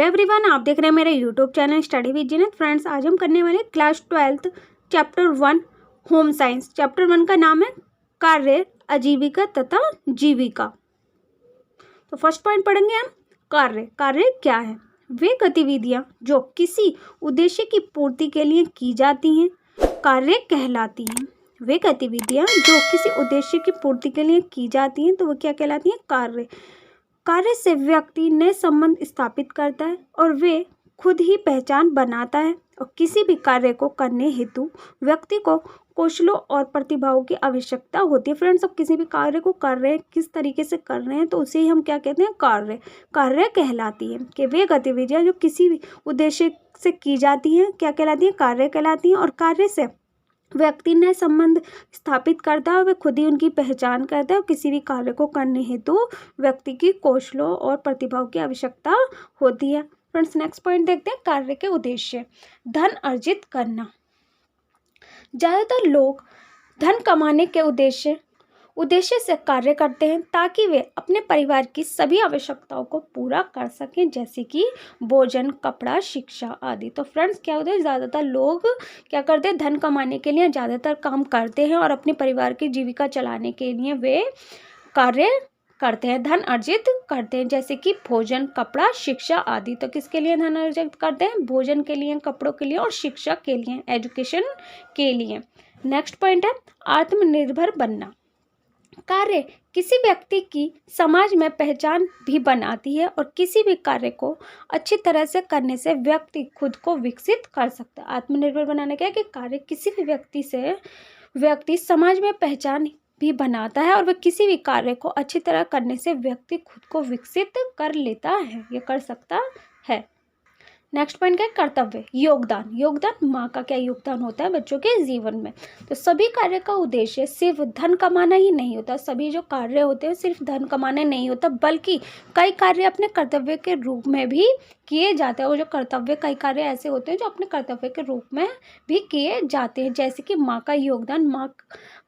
Hello everyone, आप देख रहे हैं मेरे YouTube channel study with Zeenat. Friends, आज हम करने वाले class 12 chapter 1 home science. Chapter 1 का नाम है कार्य, आजीविका तथा जीविका। तो फर्स्ट पॉइंट पढ़ेंगे हम कार्य। कार्य क्या है? वे गतिविधियां जो किसी उद्देश्य की पूर्ति के लिए की जाती हैं कार्य कहलाती हैं। वे गतिविधियां जो किसी उद्देश्य की पूर्ति के लिए की जाती हैं तो वो क्या कहलाती हैं? कार्य। कार्य से व्यक्ति नए संबंध स्थापित करता है और वे खुद ही पहचान बनाता है। और किसी भी कार्य को करने हेतु व्यक्ति को कौशलों और प्रतिभाओं की आवश्यकता होती है। फ्रेंड्स, अब किसी भी कार्य को कर रहे हैं, किस तरीके से कर रहे हैं, तो उसे ही हम क्या कहते हैं? कार्य। कार्य कहलाती है कि वे गतिविधियां जो किसी भी उद्देश्य से की जाती हैं क्या कहलाती हैं? कार्य कहलाती हैं। और कार्य से व्यक्ति ने संबंध स्थापित करता है, वह खुद ही उनकी पहचान करता है। और किसी भी कार्य को करने हेतु व्यक्ति की कौशलों और प्रतिभाओं की आवश्यकता होती है। फ्रेंड्स, नेक्स्ट पॉइंट देखते हैं कार्य के उद्देश्य। धन अर्जित करना। ज़्यादातर लोग धन कमाने के उद्देश्य से कार्य करते हैं ताकि वे अपने परिवार की सभी आवश्यकताओं को पूरा कर सकें, जैसे कि भोजन, कपड़ा, शिक्षा आदि। तो फ्रेंड्स, क्या होता है? ज़्यादातर लोग क्या करते हैं? धन कमाने के लिए ज़्यादातर काम करते हैं और अपने परिवार की जीविका चलाने के लिए वे कार्य करते हैं, धन अर्जित करते हैं, जैसे कि भोजन, कपड़ा, शिक्षा आदि। तो किसके लिए धन अर्जित करते हैं? भोजन के लिए, कपड़ों के लिए और शिक्षा के लिए, एजुकेशन के लिए। नेक्स्ट पॉइंट है आत्मनिर्भर बनना। कार्य किसी व्यक्ति की समाज में पहचान भी बनाती है और किसी भी कार्य को अच्छी तरह से करने से व्यक्ति खुद को विकसित कर सकता है। आत्मनिर्भर बनाना क्या है? कि कार्य किसी भी व्यक्ति समाज में पहचान भी बनाता है और वह किसी भी कार्य को अच्छी तरह करने से व्यक्ति खुद को विकसित कर लेता है, ये कर सकता है। नेक्स्ट पॉइंट क्या है? कर्तव्य, योगदान। योगदान, माँ का क्या योगदान होता है बच्चों के जीवन में? तो सभी कार्य का उद्देश्य सिर्फ धन कमाना ही नहीं होता। सभी जो कार्य होते हैं सिर्फ धन कमाना नहीं होता, बल्कि कई कार्य अपने कर्तव्य के रूप में भी किए जाते हैं। वो जो कर्तव्य, कई कार्य ऐसे होते हैं जो अपने कर्तव्य के रूप में भी किए जाते हैं, जैसे कि माँ का योगदान। माँ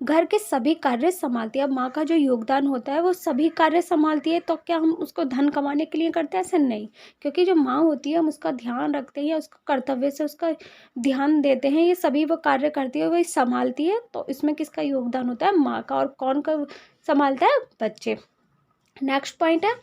घर के सभी कार्य संभालती है। अब माँ का जो योगदान होता है वो सभी कार्य संभालती है, तो क्या हम उसको धन कमाने के लिए करते हैं? ऐसा नहीं, क्योंकि जो माँ होती है हम उसका ध्यान रखते हैं, उसका कर्तव्य से उसका ध्यान देते हैं, ये सभी वो कार्य करती है, वही संभालती है। तो इसमें किसका योगदान होता है? माँ का। और कौन का संभालता है? बच्चे। नेक्स्ट पॉइंट है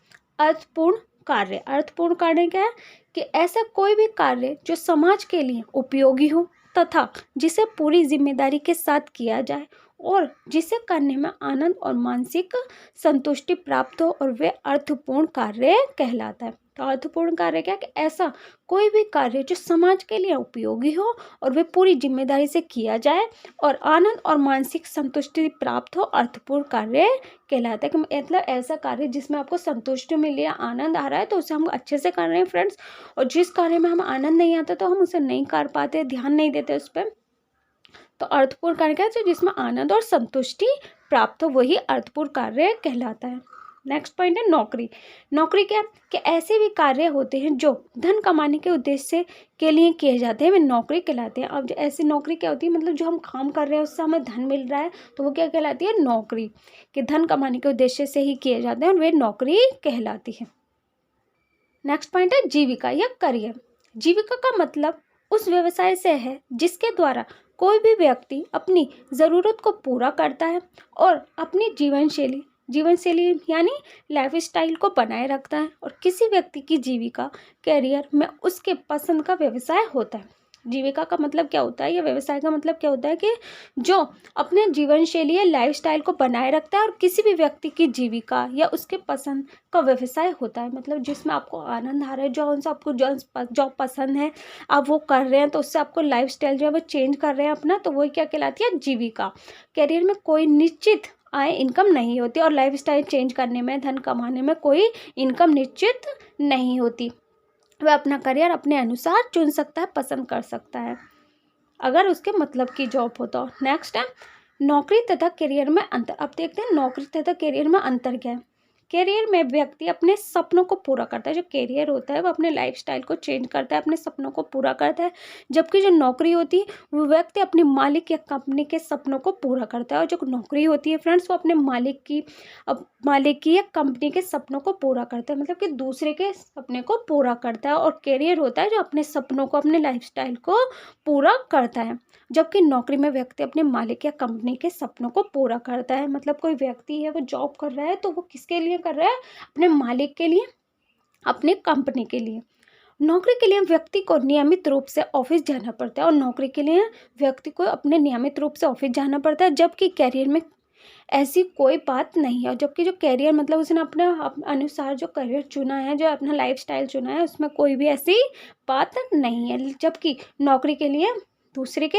अर्थपूर्ण कार्य। अर्थपूर्ण कार्य क्या है? कि ऐसा कोई भी कार्य जो समाज के लिए उपयोगी हो तथा जिसे पूरी जिम्मेदारी के साथ किया जाए और जिसे करने में आनंद और मानसिक संतुष्टि प्राप्त हो, और वे अर्थपूर्ण कार्य कहलाता है। तो अर्थपूर्ण कार्य क्या? कि ऐसा कोई भी कार्य जो समाज के लिए उपयोगी हो और वे पूरी जिम्मेदारी से किया जाए और आनंद और मानसिक संतुष्टि प्राप्त हो, अर्थपूर्ण कार्य कहलाता है। कि मतलब ऐसा कार्य जिसमें आपको संतुष्टि मिली है, आनंद आ रहा है, तो उसे हम अच्छे से कर रहे हैं फ्रेंड्स। और जिस कार्य में हमें आनंद नहीं आता तो हम उसे नहीं कर पाते, ध्यान नहीं देते उस पर। तो अर्थपूर्ण कार्य क्या है? जिसमें आनंद और संतुष्टि प्राप्त हो, वही अर्थपूर्ण कार्य कहलाता है। नेक्स्ट पॉइंट है नौकरी। नौकरी क्या? कि ऐसे भी कार्य होते हैं जो धन कमाने के उद्देश्य के लिए किए जाते हैं, वे नौकरी कहलाते हैं। अब ऐसी नौकरी क्या होती है? मतलब जो हम काम कर रहे हैं उससे हमें धन मिल रहा है, तो वो क्या कहलाती है? नौकरी। कि धन कमाने के उद्देश्य से ही किए जाते हैं और वे नौकरी कहलाती है। नेक्स्ट पॉइंट है जीविका या करियर। जीविका का मतलब उस व्यवसाय से है जिसके द्वारा कोई भी व्यक्ति अपनी ज़रूरत को पूरा करता है और अपनी जीवन शैली यानी लाइफ स्टाइल को बनाए रखता है। और किसी व्यक्ति की जीविका कैरियर में उसके पसंद का व्यवसाय होता है। जीविका का मतलब क्या होता है? या व्यवसाय का मतलब क्या होता है? कि जो अपने जीवन शैली या लाइफ स्टाइल को बनाए रखता है और किसी भी व्यक्ति की जीविका या उसके पसंद का व्यवसाय होता है। मतलब जिसमें आपको आनंद आ रहा है, जो पसंद है आप वो कर रहे हैं, तो उससे आपको लाइफ स्टाइल जो है वो चेंज कर रहे हैं अपना, तो वही क्या कहलाती है? जीविका। कैरियर में कोई निश्चित आय इनकम नहीं होती और लाइफ स्टाइल चेंज करने में, धन कमाने में कोई इनकम निश्चित नहीं होती। वह अपना करियर अपने अनुसार चुन सकता है, पसंद कर सकता है, अगर उसके मतलब की जॉब हो तो। नेक्स्ट है नौकरी तथा करियर में अंतर। अब देखते हैं नौकरी तथा करियर में अंतर क्या है। कैरियर में व्यक्ति अपने सपनों को पूरा करता है। जो कैरियर होता है वो अपने लाइफस्टाइल को चेंज करता है, अपने सपनों को पूरा करता है। जबकि जो नौकरी होती है वो व्यक्ति अपने मालिक या कंपनी के सपनों को पूरा करता है। और जो नौकरी होती है फ्रेंड्स वो अपने मालिक की या कंपनी के सपनों को पूरा करता है, मतलब कि दूसरे के सपने को पूरा करता है। और कैरियर होता है जो अपने सपनों को, अपने लाइफस्टाइल को पूरा करता है। जबकि नौकरी में व्यक्ति अपने मालिक या कंपनी के सपनों को पूरा करता है। मतलब कोई व्यक्ति है वो जॉब कर रहा है तो वो किसके लिए कर रहा है? अपने मालिक के लिए, अपने कंपनी के लिए। नौकरी के लिए व्यक्ति को नियमित रूप से ऑफिस जाना पड़ता है, और नौकरी के लिए व्यक्ति को अपने नियमित रूप से ऑफिस जाना पड़ता है। जबकि कैरियर में ऐसी कोई बात नहीं है। जबकि जो कैरियर मतलब उसने अपने अनुसार जो करियर चुना है, जो अपना लाइफस्टाइल चुना है, उसमें कोई भी ऐसी बात नहीं है। जबकि नौकरी के लिए दूसरे के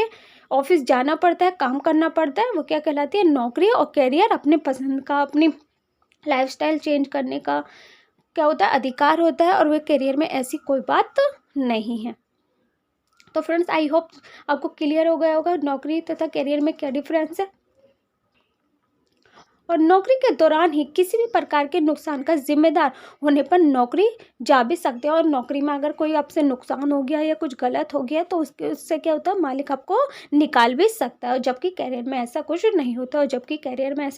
ऑफिस जाना पड़ता है, काम करना पड़ता है, वो क्या कहलाती है? नौकरी। और कैरियर अपने पसंद का, अपनी लाइफस्टाइल चेंज करने का क्या होता है? अधिकार होता है। और वे कैरियर में ऐसी कोई बात नहीं है। तो फ्रेंड्स आई होप आपको क्लियर हो गया होगा नौकरी तथा कैरियर में क्या डिफरेंस है। और नौकरी के दौरान ही किसी भी प्रकार के नुकसान का जिम्मेदार होने पर नौकरी जा भी सकते हैं। और नौकरी में अगर कोई आपसे नुकसान हो गया या कुछ गलत हो गया तो उससे क्या होता है? मालिक आपको निकाल भी सकता है। और जबकि कैरियर में ऐसा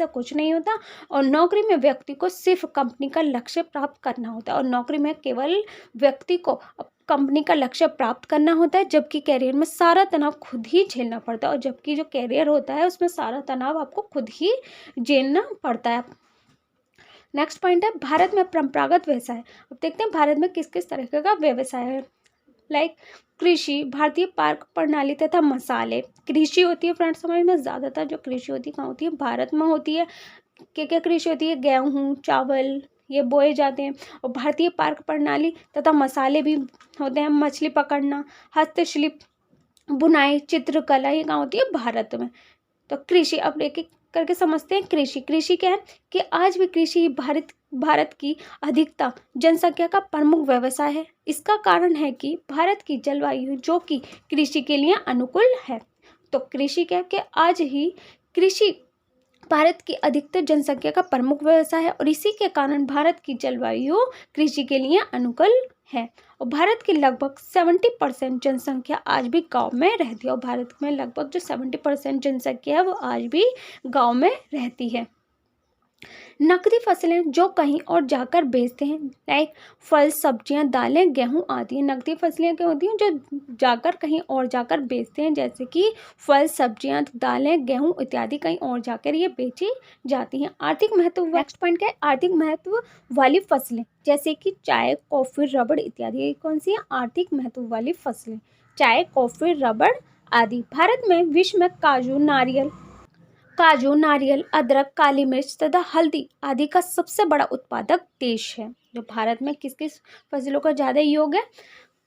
कुछ नहीं होता। और नौकरी में व्यक्ति को सिर्फ कंपनी का लक्ष्य प्राप्त करना होता है। और नौकरी में केवल व्यक्ति को कंपनी का लक्ष्य प्राप्त करना होता है। जबकि कैरियर में सारा तनाव खुद ही झेलना पड़ता है। और जबकि जो कैरियर होता है उसमें सारा तनाव आपको खुद ही झेलना पड़ता है। नेक्स्ट पॉइंट है भारत में परंपरागत व्यवसाय। अब देखते हैं भारत में किस किस तरह का व्यवसाय है। लाइक कृषि, भारतीय पार्क प्रणाली तथा मसाले। कृषि होती है फ्रेंड्स, समझ में ज़्यादातर जो कृषि होती है कहाँ होती है? भारत में होती है। क्या कृषि होती है? गेहूँ, चावल ये बोए जाते हैं। और भारतीय पार्क प्रणाली तथा मसाले भी होते हैं। मछली पकड़ना, हस्तशिल्प, बुनाई, चित्रकला ये कहाँ होती है? भारत में। तो कृषि अब एक एक करके समझते हैं। कृषि क्या है कि आज भी कृषि भारत की अधिकता जनसंख्या का प्रमुख व्यवसाय है। इसका कारण है कि भारत की जलवायु जो कि कृषि के लिए अनुकूल है। तो कृषि क्या है कि आज ही कृषि भारत की अधिकतर जनसंख्या का प्रमुख व्यवसाय है। और इसी के कारण भारत की जलवायु कृषि के लिए अनुकूल है। और भारत की लगभग 70% जनसंख्या आज भी गांव में रहती है। और भारत में लगभग जो 70% जनसंख्या है वो आज भी गांव में रहती है। नकदी फसलें जो कहीं और जाकर बेचते हैं, लाइक फल, सब्जियां, दालें, गेहूं आदि। नकदी फसलें क्या होती हैं? जो जाकर कहीं और जाकर बेचते हैं, जैसे कि फल, सब्जियां, दालें, गेहूं इत्यादि कहीं और जाकर ये बेची जाती हैं। आर्थिक महत्व, नेक्स्ट पॉइंट क्या है? आर्थिक महत्व वाली फसलें जैसे कि चाय, कॉफी, रबड़ इत्यादि। ये कौन सी है? आर्थिक महत्व वाली फसलें, चाय, कॉफी, रबड़ आदि। भारत में विश्व में काजू, नारियल, अदरक, काली मिर्च तथा हल्दी आदि का सबसे बड़ा उत्पादक देश है। जो भारत में किस किस फसलों का ज़्यादा योग है?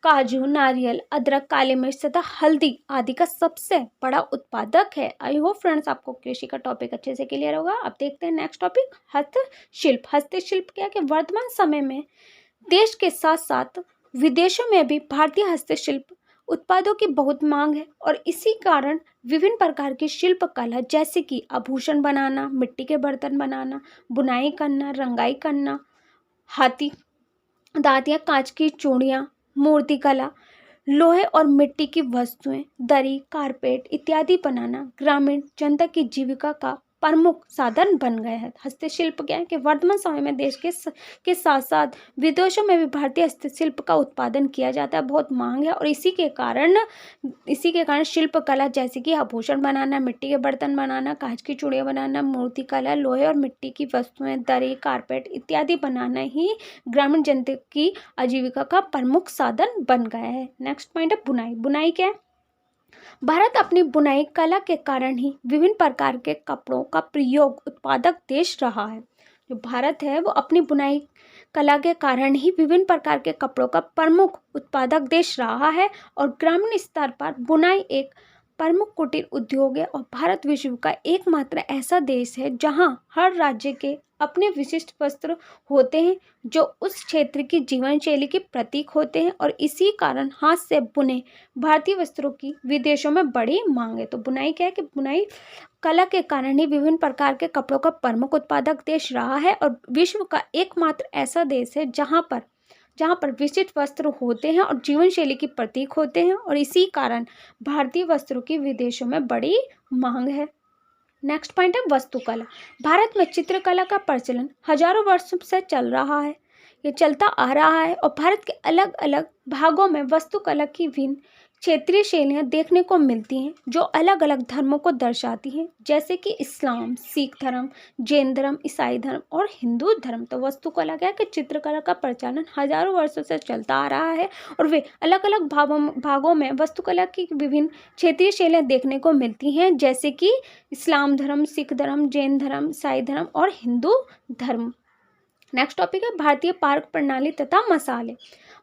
काजू, नारियल, अदरक, काली मिर्च तथा हल्दी आदि का सबसे बड़ा उत्पादक है। आई होप फ्रेंड्स आपको कृषि का टॉपिक अच्छे से क्लियर होगा। अब देखते हैं नेक्स्ट टॉपिक, हस्तशिल्प। हस्तशिल्प क्या है कि वर्तमान समय में देश के साथ साथ विदेशों में भी भारतीय हस्तशिल्प उत्पादों की बहुत मांग है। और इसी कारण विभिन्न प्रकार की शिल्प कला जैसे कि आभूषण बनाना, मिट्टी के बर्तन बनाना, बुनाई करना, रंगाई करना, हाथी दांतियाँ, कांच की चूड़ियाँ, मूर्ति कला, लोहे और मिट्टी की वस्तुएं, दरी, कारपेट इत्यादि बनाना ग्रामीण जनता की जीविका का प्रमुख साधन बन गया है। हस्तशिल्प क्या है कि वर्तमान समय में देश के साथ साथ विदेशों में भी भारतीय हस्तशिल्प का उत्पादन किया जाता है, बहुत मांग है। और इसी के कारण शिल्प कला जैसे कि आभूषण बनाना, मिट्टी के बर्तन बनाना, कांच की चूड़ियाँ बनाना, मूर्ति कला, लोहे और मिट्टी की वस्तुएं, दरी, कारपेट इत्यादि बनाना ही ग्रामीण जनता की आजीविका का प्रमुख साधन बन गया है। नेक्स्ट पॉइंट है बुनाई। बुनाई क्या है? भारत अपनी बुनाई कला के कारण ही विभिन्न प्रकार के कपड़ों का प्रयोग उत्पादक देश रहा है। जो भारत है वो अपनी बुनाई कला के कारण ही विभिन्न प्रकार के कपड़ों का प्रमुख उत्पादक देश रहा है। और ग्रामीण स्तर पर बुनाई एक प्रमुख कुटीर उद्योग है। और भारत विश्व का एकमात्र ऐसा देश है जहां हर राज्य के अपने विशिष्ट वस्त्र होते हैं जो उस क्षेत्र की जीवन शैली के प्रतीक होते हैं और इसी कारण हाथ से बुने भारतीय वस्त्रों की विदेशों में बड़ी मांग है। तो बुनाई क्या है कि बुनाई कला के कारण ही विभिन्न प्रकार के कपड़ों का प्रमुख उत्पादक देश रहा है और विश्व का एकमात्र ऐसा देश है जहाँ पर विशिष्ट वस्त्र होते हैं और जीवन शैली की प्रतीक होते हैं और इसी कारण भारतीय वस्त्रों की विदेशों में बड़ी मांग है। नेक्स्ट पॉइंट है वास्तुकला। भारत में चित्रकला का प्रचलन हजारों वर्षों से चल रहा है, ये चलता आ रहा है और भारत के अलग अलग भागों में वास्तुकला की भिन्न क्षेत्रीय शैलियाँ देखने को मिलती हैं जो अलग अलग धर्मों को दर्शाती हैं, जैसे कि इस्लाम, सिख धर्म, जैन धर्म, ईसाई धर्म और हिंदू धर्म। तो वास्तुकला क्या है कि चित्रकला का प्रचलन हजारों वर्षों से चलता आ रहा है और वे अलग अलग भागों में वास्तुकला की विभिन्न क्षेत्रीय शैलियाँ देखने को मिलती हैं, जैसे कि इस्लाम धर्म, सिख धर्म, जैन धर्म, ईसाई धर्म और हिंदू धर्म। नेक्स्ट टॉपिक है भारतीय पाक प्रणाली तथा मसाले।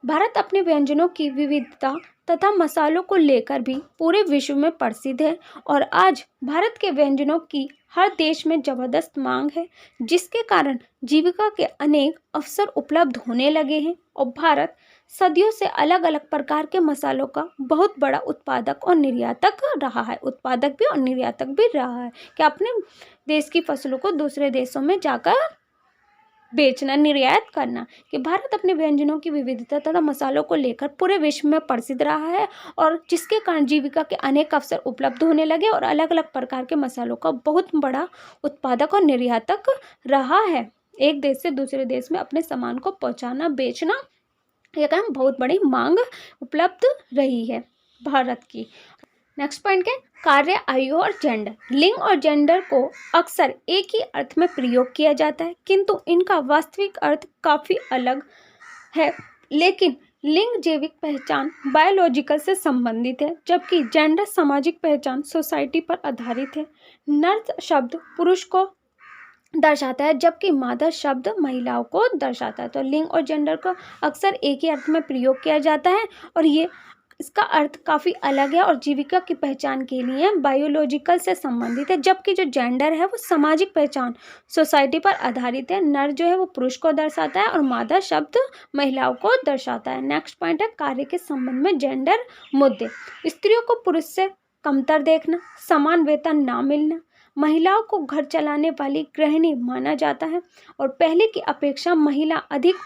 भारत अपने व्यंजनों की विविधता तथा मसालों को लेकर भी पूरे विश्व में प्रसिद्ध है और आज भारत के व्यंजनों की हर देश में जबरदस्त मांग है, जिसके कारण जीविका के अनेक अवसर उपलब्ध होने लगे हैं और भारत सदियों से अलग अलग प्रकार के मसालों का बहुत बड़ा उत्पादक और निर्यातक रहा है। उत्पादक भी और निर्यातक भी रहा है कि अपने देश की फसलों को दूसरे देशों में जाकर बेचना, निर्यात करना। कि भारत अपने व्यंजनों की विविधता तथा मसालों को लेकर पूरे विश्व में प्रसिद्ध रहा है और जिसके कारण जीविका के अनेक अवसर उपलब्ध होने लगे और अलग अलग प्रकार के मसालों का बहुत बड़ा उत्पादक और निर्यातक रहा है। एक देश से दूसरे देश में अपने सामान को पहुंचाना, बेचना, यह काम बहुत बड़ी मांग उपलब्ध रही है भारत की। नेक्स्ट पॉइंट क्या है? कार्य, आयु और जेंडर। लिंग और जेंडर को अक्सर एक ही अर्थ में प्रयोग किया जाता है, किंतु इनका वास्तविक अर्थ काफ़ी अलग है। लेकिन लिंग जैविक पहचान बायोलॉजिकल से संबंधित है, जबकि जेंडर सामाजिक पहचान सोसाइटी पर आधारित है। नर शब्द पुरुष को दर्शाता है जबकि मादा शब्द महिलाओं को दर्शाता है। तो लिंग और जेंडर को अक्सर एक ही अर्थ में प्रयोग किया जाता है और इसका अर्थ काफ़ी अलग है और जीविका की पहचान के लिए बायोलॉजिकल से संबंधित है, जबकि जो जेंडर है वो सामाजिक पहचान सोसाइटी पर आधारित है। नर जो है वो पुरुष को दर्शाता है और मादा शब्द महिलाओं को दर्शाता है। नेक्स्ट पॉइंट है कार्य के संबंध में जेंडर मुद्दे। स्त्रियों को पुरुष से कमतर देखना, समान वेतन ना मिलना, महिलाओं को घर चलाने वाली गृहिणी माना जाता है और पहले की अपेक्षा महिला अधिक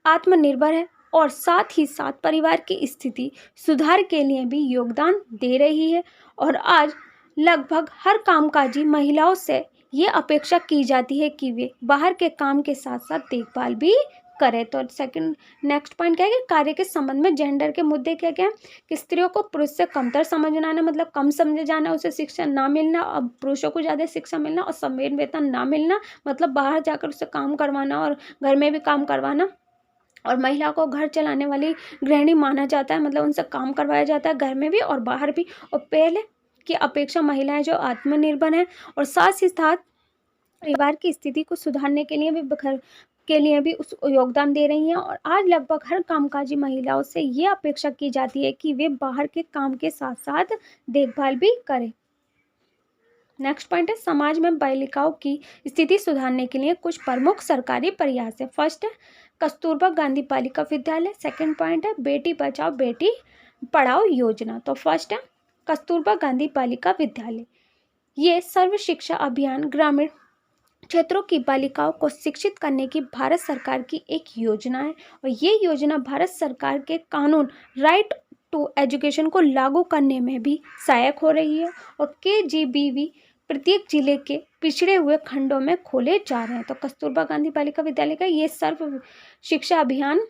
आत्मनिर्भर है और साथ ही साथ परिवार की स्थिति सुधार के लिए भी योगदान दे रही है और आज लगभग हर कामकाजी महिलाओं से ये अपेक्षा की जाती है कि वे बाहर के काम के साथ साथ देखभाल भी करें। तो नेक्स्ट पॉइंट क्या है कि कार्य के संबंध में जेंडर के मुद्दे क्या क्या है कि स्त्रियों को पुरुष से कमतर समझना, मतलब कम समझे जाना, उसे शिक्षा ना मिलना, अब पुरुषों को ज़्यादा शिक्षा मिलना और समान वेतन ना मिलना, मतलब बाहर जाकर उससे काम करवाना और घर में भी काम करवाना, और महिला को घर चलाने वाली गृहिणी माना जाता है, मतलब उनसे काम करवाया जाता है घर में भी और बाहर भी। और पहले की अपेक्षा महिलाएं जो आत्मनिर्भर हैं और साथ ही साथ परिवार की स्थिति को सुधारने के लिए भी उस योगदान दे रही हैं और आज लगभग हर कामकाजी महिलाओं से ये अपेक्षा की जाती है कि वे बाहर के काम के साथ साथ देखभाल भी करें। नेक्स्ट पॉइंट है समाज में बालिकाओं की स्थिति सुधारने के लिए कुछ प्रमुख सरकारी प्रयास है। फर्स्ट है कस्तूरबा गांधी बालिका विद्यालय। सेकंड पॉइंट है बेटी बचाओ बेटी पढ़ाओ योजना। तो फर्स्ट है कस्तूरबा गांधी बालिका विद्यालय। ये सर्व शिक्षा अभियान ग्रामीण क्षेत्रों की बालिकाओं को शिक्षित करने की भारत सरकार की एक योजना है और ये योजना भारत सरकार के कानून राइट टू एजुकेशन को लागू करने में भी सहायक हो रही है और KGBV प्रत्येक जिले के पिछड़े हुए खंडों में खोले जा रहे हैं। तो कस्तूरबा गांधी बालिका विद्यालय का ये सर्व शिक्षा अभियान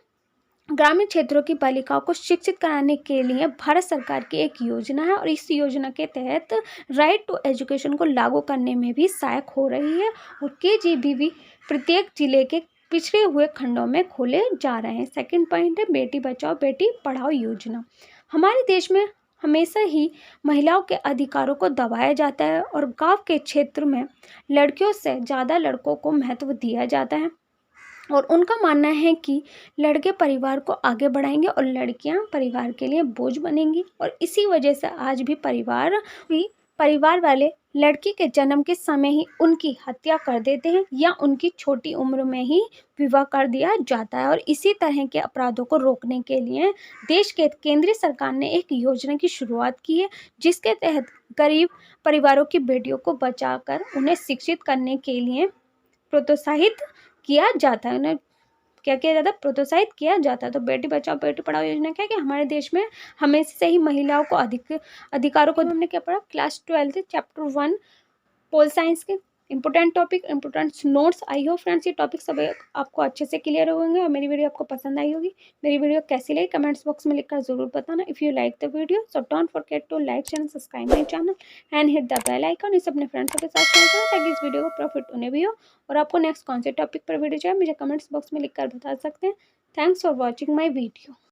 ग्रामीण क्षेत्रों की बालिकाओं को शिक्षित कराने के लिए भारत सरकार की एक योजना है और इस योजना के तहत राइट टू एजुकेशन को लागू करने में भी सहायक हो रही है और KGBV प्रत्येक जिले के पिछड़े हुए खंडों में खोले जा रहे हैं। सेकंड पॉइंट है बेटी बचाओ बेटी पढ़ाओ योजना। हमारे देश में हमेशा ही महिलाओं के अधिकारों को दबाया जाता है और गांव के क्षेत्र में लड़कियों से ज़्यादा लड़कों को महत्व दिया जाता है और उनका मानना है कि लड़के परिवार को आगे बढ़ाएंगे और लड़कियां परिवार के लिए बोझ बनेंगी और इसी वजह से आज भी परिवार भी परिवार वाले लड़की के जन्म के समय ही उनकी हत्या कर देते हैं या उनकी छोटी उम्र में ही विवाह कर दिया जाता है। और इसी तरह के अपराधों को रोकने के लिए देश के केंद्रीय सरकार ने एक योजना की शुरुआत की है, जिसके तहत गरीब परिवारों की बेटियों को बचाकर उन्हें शिक्षित करने के लिए प्रोत्साहित किया जाता है। उन्हें क्या किया जाता है? प्रोत्साहित किया जाता है। तो बेटी बचाओ बेटी पढ़ाओ योजना क्या है कि हमारे देश में हमेशा से ही महिलाओं को अधिकारों को हमने क्या पढ़ा? क्लास 12 चैप्टर 1 पोल साइंस के important topic, important notes. I hope friends ये टॉपिक सब आपको अच्छे से क्लियर होंगे और मेरी वीडियो आपको पसंद आई होगी। मेरी वीडियो कैसी लगी कमेंट्स बॉक्स में लिखकर जरूर बताना। If you like the video so don't forget to like channel, subscribe my channel and hit the bell icon. इसे अपने फ्रेंड्स के साथ शेयर करें ताकि इस वीडियो को प्रॉफिट उन्हें भी हो। और आपको नेक्स्ट कौन से टॉपिक पर वीडियो चाहिए मुझे कमेंट्स बॉक्स में लिखकर बता सकते हैं। Thanks for watching my video.